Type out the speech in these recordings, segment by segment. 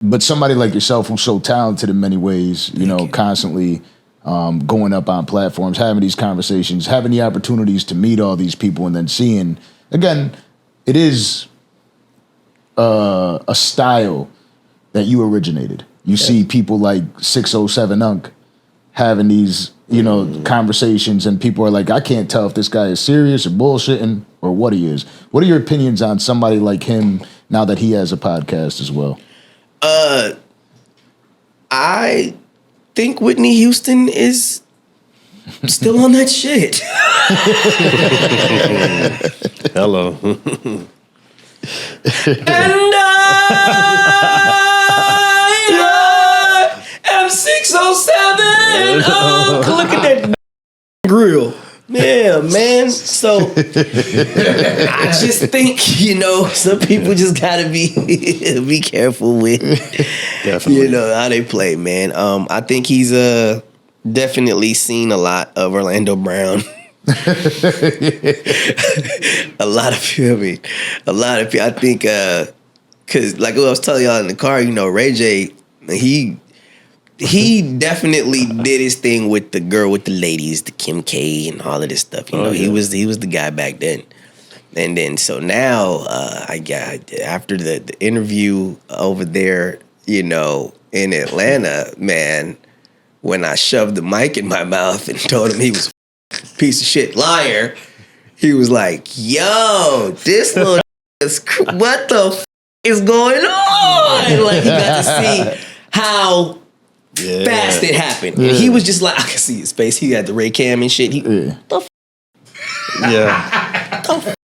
but somebody like yourself who's so talented in many ways, you know, constantly going up on platforms, having these conversations, having the opportunities to meet all these people, and then seeing, again, it is a style that you originated. You see people like 607 Unk having these, you know, conversations, and people are like, I can't tell if this guy is serious or bullshitting or what he is. What are your opinions on somebody like him now that he has a podcast as well? I think Whitney Houston is still on that shit. Hello. And I am 607. Oh, look at that grill. Yeah, man. So I just think, you know, some people just gotta be careful with, Definitely. you know, how they play, man. I think he's definitely seen a lot of Orlando Brown. A lot of people. I think, cause like what I was telling y'all in the car, you know, Ray J, he definitely did his thing with the girl with the ladies, the Kim K and all of this stuff. You know, he was the guy back then. And then so now I got after the interview over there, you know, in Atlanta, man, when I shoved the mic in my mouth and told him he was a piece of shit liar, he was like, yo, this little what the is going on? Like, he got to see how fast it happened. And he was just like, I can see his face. He had the Ray Cam and shit. The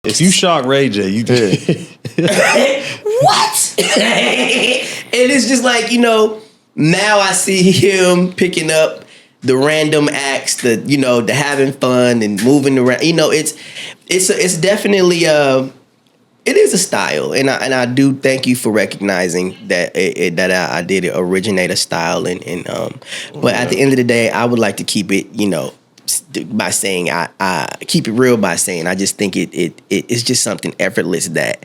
If you shock Ray J, you did. what? And it's just like, you know, now I see him picking up the random acts, the, you know, the having fun and moving around. You know, it's definitely it is a style, and I do thank you for recognizing that I did originate a style, but at the end of the day, I would like to keep it, you know, by saying I keep it real by saying I just think it's just something effortless that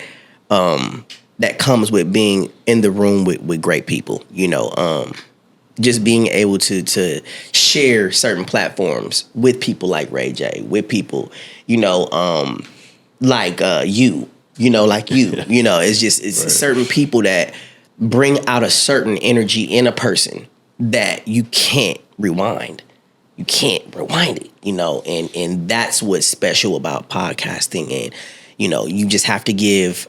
comes with being in the room with great people, you know, just being able to share certain platforms with people like Ray J, with people, you know, like you. You know, like you know, it's certain people that bring out a certain energy in a person that you can't rewind. You can't rewind it, you know, and that's what's special about podcasting. And, you know, you just have to give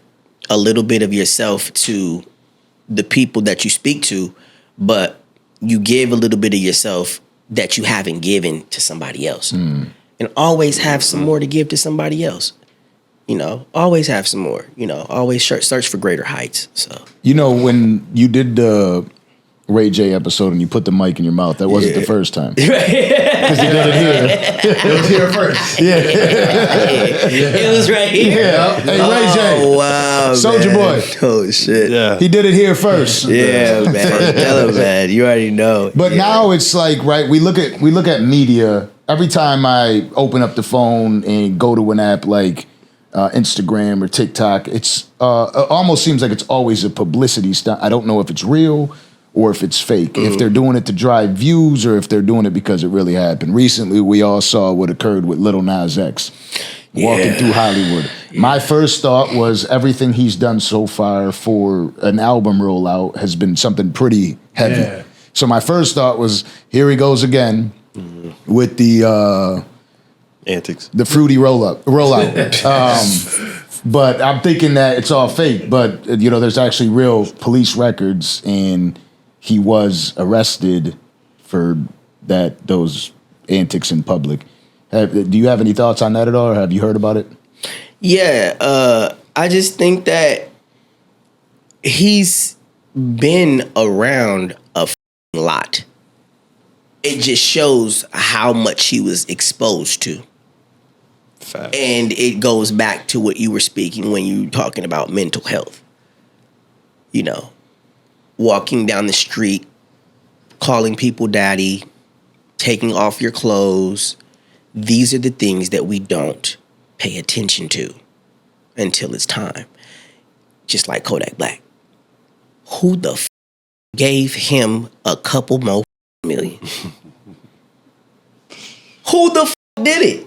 a little bit of yourself to the people that you speak to, but you give a little bit of yourself that you haven't given to somebody else. And always have some more to give to somebody else. You know, always have some more. You know, always search for greater heights. So, you know, when you did the Ray J episode and you put the mic in your mouth, that wasn't the first time. Because you did it here. It was here first. It was right here. Yeah. Hey, Ray J. Oh, wow, Soulja Boy. Oh, shit. Yeah. He did it here first. Yeah, man. Tell him, man. You already know. But now it's like, right, we look at media. Every time I open up the phone and go to an app like Instagram or TikTok, it's almost seems like it's always a publicity stunt. I don't know if it's real or if it's fake. If they're doing it to drive views or if they're doing it because it really happened. Recently, we all saw what occurred with Lil Nas X walking through Hollywood. My first thought was everything he's done so far for an album rollout has been something pretty heavy. Yeah. So my first thought was, here he goes again with the Antics. the fruity rollout. But I'm thinking that it's all fake. But, you know, there's actually real police records, and he was arrested for those antics in public. Do you have any thoughts on that at all, or have you heard about it? Yeah, I just think that he's been around a lot. It just shows how much he was exposed to. Fact. And it goes back to what you were speaking when you were talking about mental health. You know, walking down the street, calling people daddy, taking off your clothes. These are the things that we don't pay attention to until it's time. Just like Kodak Black. Who the gave him a couple more million. Who the did it?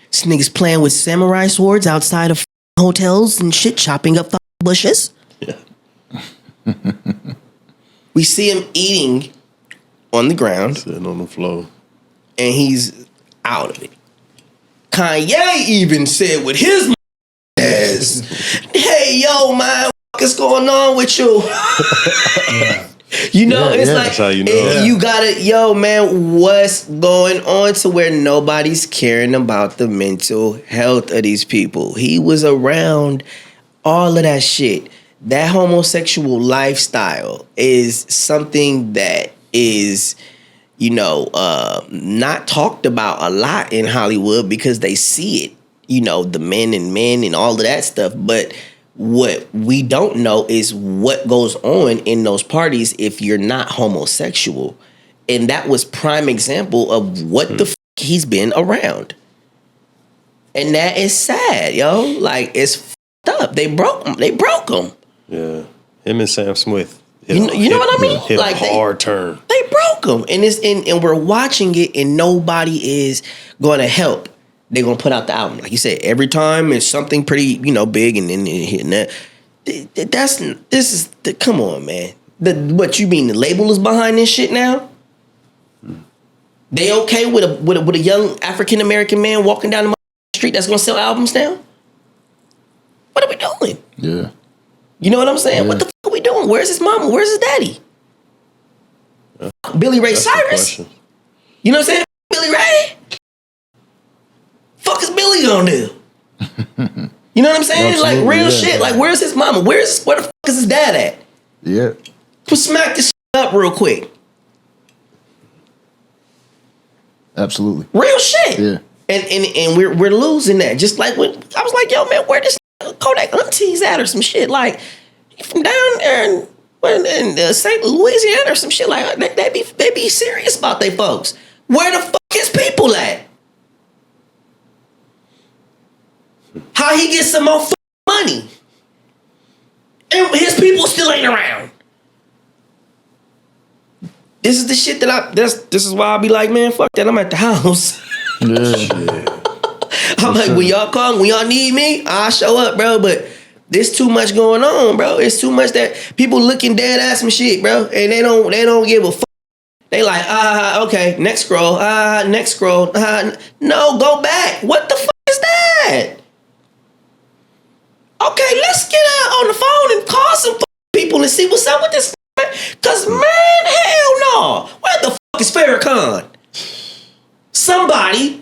This nigga's playing with samurai swords outside of hotels and shit, chopping up bushes. Yeah. We see him eating on the ground. Sitting on the floor. And he's out of it. Kanye even said with his ass, hey, yo, man, what's going on with you? You know, it's like, that's how you know. you gotta, yo, man, what's going on to where nobody's caring about the mental health of these people? He was around all of that shit. That homosexual lifestyle is something that is, you know, not talked about a lot in Hollywood because they see it, you know, the men and all of that stuff. But what we don't know is what goes on in those parties if you're not homosexual. And that was prime example of what the f*** he's been around. And that is sad, yo. Like, it's f***ed up. They broke him. Yeah. Him and Sam Smith. You know what I mean? Hit Like, a hard turn. They broke him. And we're watching it and nobody is going to help. They're going to put out the album. Like you said, every time it's something pretty, you know, big and hitting that. Come on, man. What you mean, the label is behind this shit now? They okay with a young African-American man walking down the street that's going to sell albums now? What are we doing? Yeah. You know what I'm saying? Yeah. What the fuck are we doing? Where's his mama? Where's his daddy? Billy Ray That's Cyrus? You know what I'm saying? Billy Ray? Fuck is Billy gonna do? You know what I'm saying? Absolutely, like real yeah. shit. Like where's his mama? Where the fuck is his dad at? Yeah. Just smack this up real quick. Absolutely. Real shit. Yeah. And we're losing that. Just like when I was like, yo, man, where this Kodak aunties at or some shit? Like he from down there in St. Louisiana or some shit like that. They be serious about they folks. Where the fuck is people at? How he gets some more money? And his people still ain't around. This is the shit that this is why I be like, man, fuck that. I'm at the house. Yeah. I'm like, when y'all call, when y'all need me, I'll show up, bro. But there's too much going on, bro. It's too much that people looking dead at some shit, bro. And they don't give a fuck. They like, okay, next scroll, next scroll. No, go back. What the fuck is that? Okay, let's get on the phone and call some people and see what's up with this. Cause man, hell no. Where the fuck is Farrakhan? Somebody,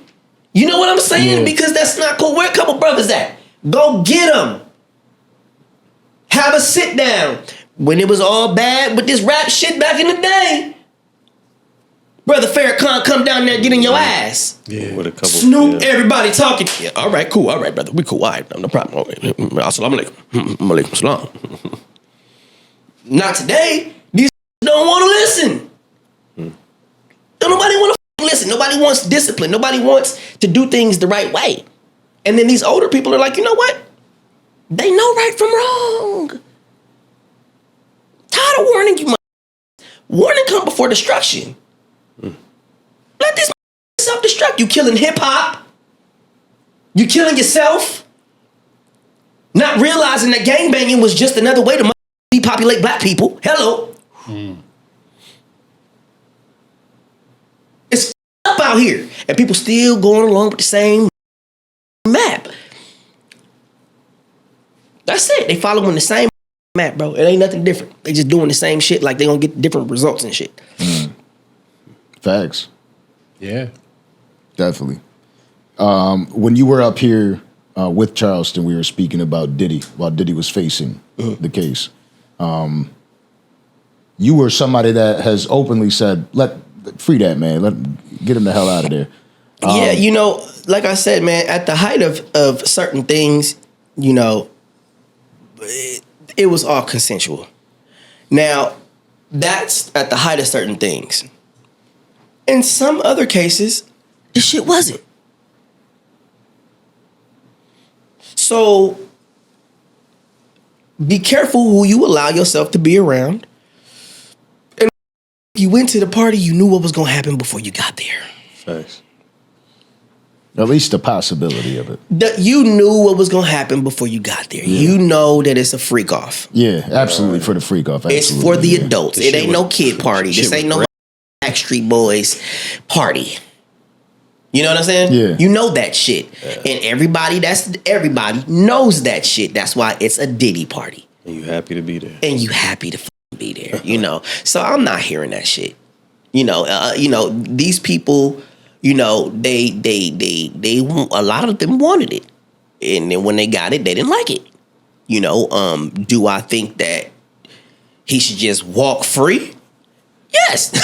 you know what I'm saying? Yeah. Because that's not cool. Where a couple brothers at? Go get them. Have a sit down. When it was all bad with this rap shit back in the day, Brother Farrakhan come down there get in your ass. Yeah. With a couple. Snoop, everybody talking. Yeah, all right, cool. All right, brother. We cool. All right, no problem. Assalamu alaikum. Alaikum salam. Not today. These don't want to listen. Don't nobody want to listen. Nobody wants discipline. Nobody wants to do things the right way. And then these older people are like, you know what? They know right from wrong. Tired of warning you. Warning come before destruction. Let this self-destruct. You killing hip-hop. You killing yourself. Not realizing that gangbanging was just another way to depopulate black people. Hello. It's up out here. And people still going along with the same map. That's it. They following the same map, bro. It ain't nothing different. They just doing the same shit like they gonna get different results and shit. Facts. Yeah. Definitely. When you were up here with Charleston, we were speaking about Diddy while Diddy was facing the case. You were somebody that has openly said, free that man. Get him the hell out of there. Yeah, you know, like I said, man, at the height of certain things, you know, it was all consensual. Now, that's at the height of certain things. In some other cases, this shit wasn't. So, be careful who you allow yourself to be around. you went to the party, you knew what was gonna happen before you got there. Facts. At least the possibility of it. You knew what was gonna happen before you got there. Yeah. You know that it's a freak off. Yeah, absolutely for the freak off. It's for the adults. It ain't no kid party. This ain't no Backstreet Boys party. You know what I'm saying? Yeah. You know that shit. And everybody knows that shit. That's why it's a Diddy party. And you happy to be there. And you happy to be there, you know. So I'm not hearing that shit. You know, these people, you know, they a lot of them wanted it. And then when they got it, they didn't like it. You know, do I think that he should just walk free? Yes. You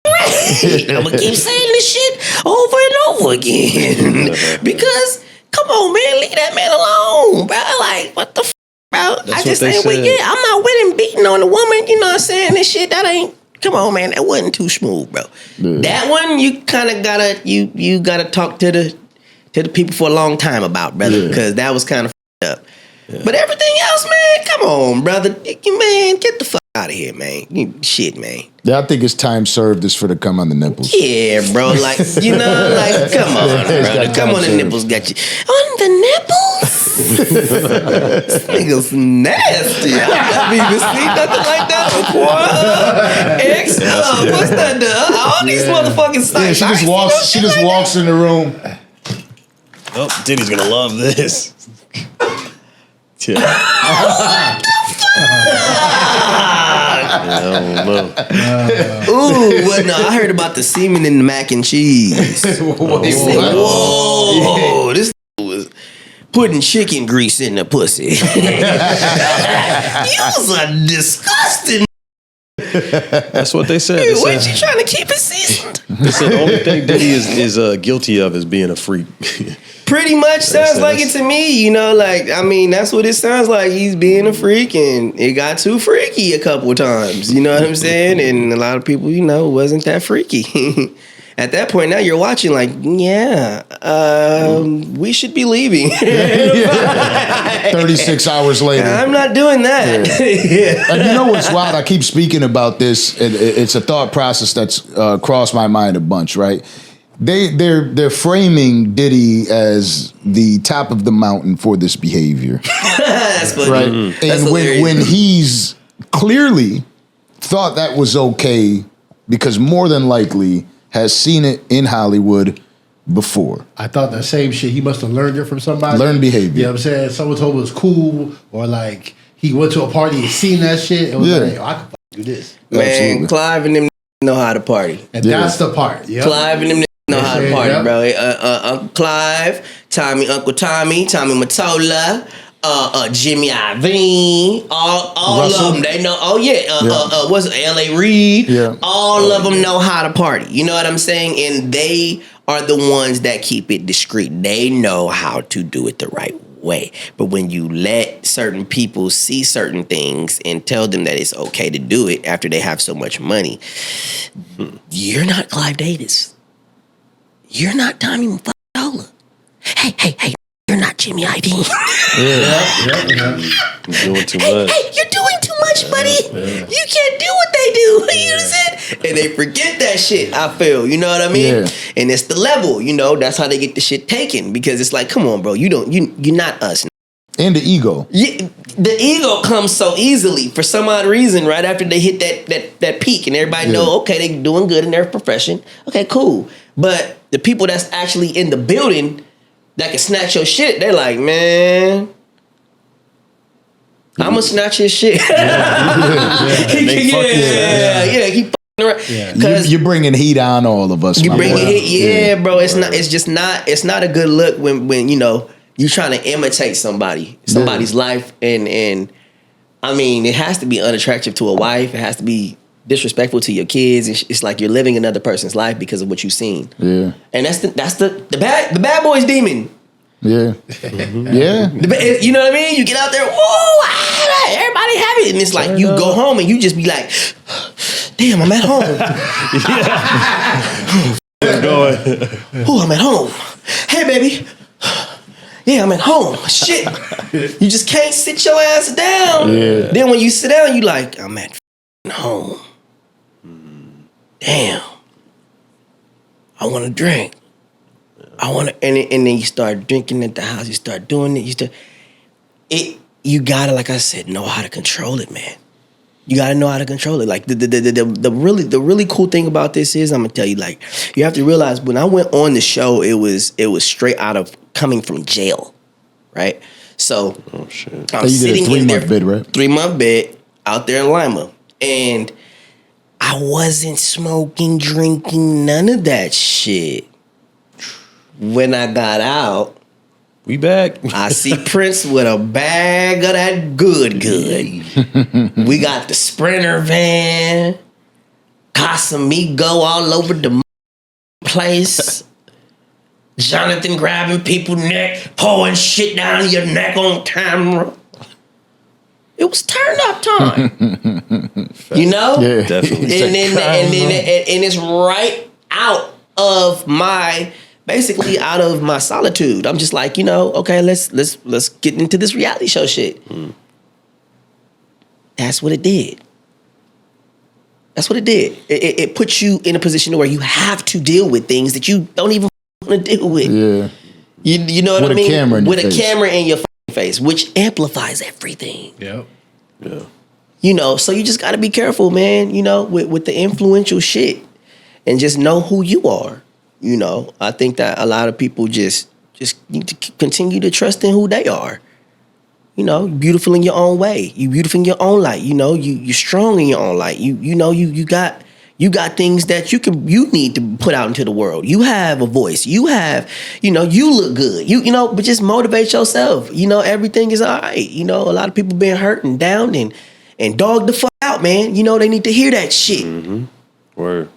right. I'm gonna keep saying this shit over and over again. Because come on, man, leave that man alone, bro. Like, what the f, bro? That's I just what they ain't with said. I'm not with him beating on a woman, you know what I'm saying? This shit, that ain't, come on, man, that wasn't too smooth, bro. Yeah. That one you kinda gotta you gotta talk to the people for a long time about, brother, because that was kind of up. Yeah. But everything else, man, come on, brother. Man, get the fuck out of here, man. Shit, man. Yeah, I think it's time served is for the come on the nipples. Yeah, bro. Like, you know, like, come on, brother. Come on, the nipples got you. On the nipples? This nigga's nasty. I haven't even seen nothing like that before. What's that? All these motherfucking sites. Yeah, she just walks in the room. Oh, Diddy's gonna love this. Yeah. What the fuck? I don't know. Ooh, well, no, I heard about the semen in the mac and cheese. Whoa, this was putting chicken grease in the pussy. You was a disgusting. That's what they said. Dude, weren't you trying to keep it seasoned? They said the only thing Diddy is guilty of is being a freak. Pretty much sounds like it to me, you know, like, I mean, that's what it sounds like. He's being a freak, and it got too freaky a couple of times, you know what I'm saying? And a lot of people, you know, wasn't that freaky. At that point, now you're watching like, we should be leaving. 36 hours later. I'm not doing that. Yeah. And you know what's wild? I keep speaking about this. It's a thought process that's crossed my mind a bunch, right? They're framing Diddy as the top of the mountain for this behavior. That's funny. Right? Mm-hmm. And when he's clearly thought that was okay because more than likely has seen it in Hollywood before. I thought the same shit. He must have learned it from somebody. Learned behavior. You know what I'm saying? Someone told him it was cool, or like he went to a party and seen that shit and was like, oh, I can do this. Man, Absolutely. Clive and them know how to party. And that's the part. Yep. Clive and them know how to party, Yep. bro. Uncle Clive, Uncle Tommy Mottola, Jimmy Iovine, all Russell. of them. They know. Oh yeah, what's it, L.A. Reid? Yeah. All of them know how to party. You know what I'm saying? And they are the ones that keep it discreet. They know how to do it the right way. But when you let certain people see certain things and tell them that it's okay to do it after they have so much money, you're not Clive Davis. You're not Tommy Mottola. Hey, you're not Jimmy Iovine. You're doing too Hey, much. you're doing too much, buddy. You can't do what they do. You know what I'm saying? And they forget that shit, I feel. You know what I mean? Yeah. And it's the level, you know, that's how they get the shit taken. Because it's like, come on, bro, you're not us. And the ego. Yeah, the ego comes so easily for some odd reason right after they hit that peak and everybody know, okay, they doing good in their profession. Okay, cool. But the people that's actually in the building that can snatch your shit, they're like, man, I'm gonna snatch his shit. Keep fucking around. You're bringing heat on all of us. You my bring boy. it, bro. It's not a good look when you know you trying to imitate somebody's life, and I mean it has to be unattractive to a wife. It has to be disrespectful to your kids. It's like you're living another person's life because of what you've seen. Yeah. And that's the bad boy's demon. Yeah. Yeah. You know what I mean? You get out there, whoa, everybody have it, and it's like you go home and you just be like, damn, I'm at home. Oh, I'm at home. Hey, baby. Yeah, I'm at home. Shit. You just can't sit your ass down. Yeah. Then when you sit down, you like, I'm at home. Damn. I want to drink. I want to, and then you start drinking at the house. You start doing it. You gotta, like I said, know how to control it, man. You gotta know how to control it. Like the really cool thing about this is, I'm gonna tell you, like, you have to realize when I went on the show, it was straight out of coming from jail, right? So, Oh shit. I'm You did a sitting in 3-month bid, right? 3-month bid out there in Lima, and I wasn't smoking, drinking, none of that shit. When I got out, We back. I see Prince with a bag of that good. We got the Sprinter van, Casamigo all over the place. Jonathan grabbing people's neck, pouring shit down your neck on camera. It was turn up time. You know? Yeah. Definitely. And it's right out of my, basically out of my solitude. I'm just like, okay, let's get into this reality show shit. That's what it did. That's what it did. It puts you in a position where you have to deal with things that you don't even want to deal with. Yeah. You know what I mean? With a camera in your With a face. camera in your face, which amplifies everything. Yep. Yeah. So you just got to be careful, man, with the influential shit, and just know who you are. I think that a lot of people just need to continue to trust in who they are. You're beautiful in your own way. You beautiful in your own light. You're strong in your own light. You got things that you need to put out into the world. You have a voice. You have, you look good. But just motivate yourself. Everything is all right. A lot of people been hurt and down and dogged the fuck out, man. They need to hear that shit. Word.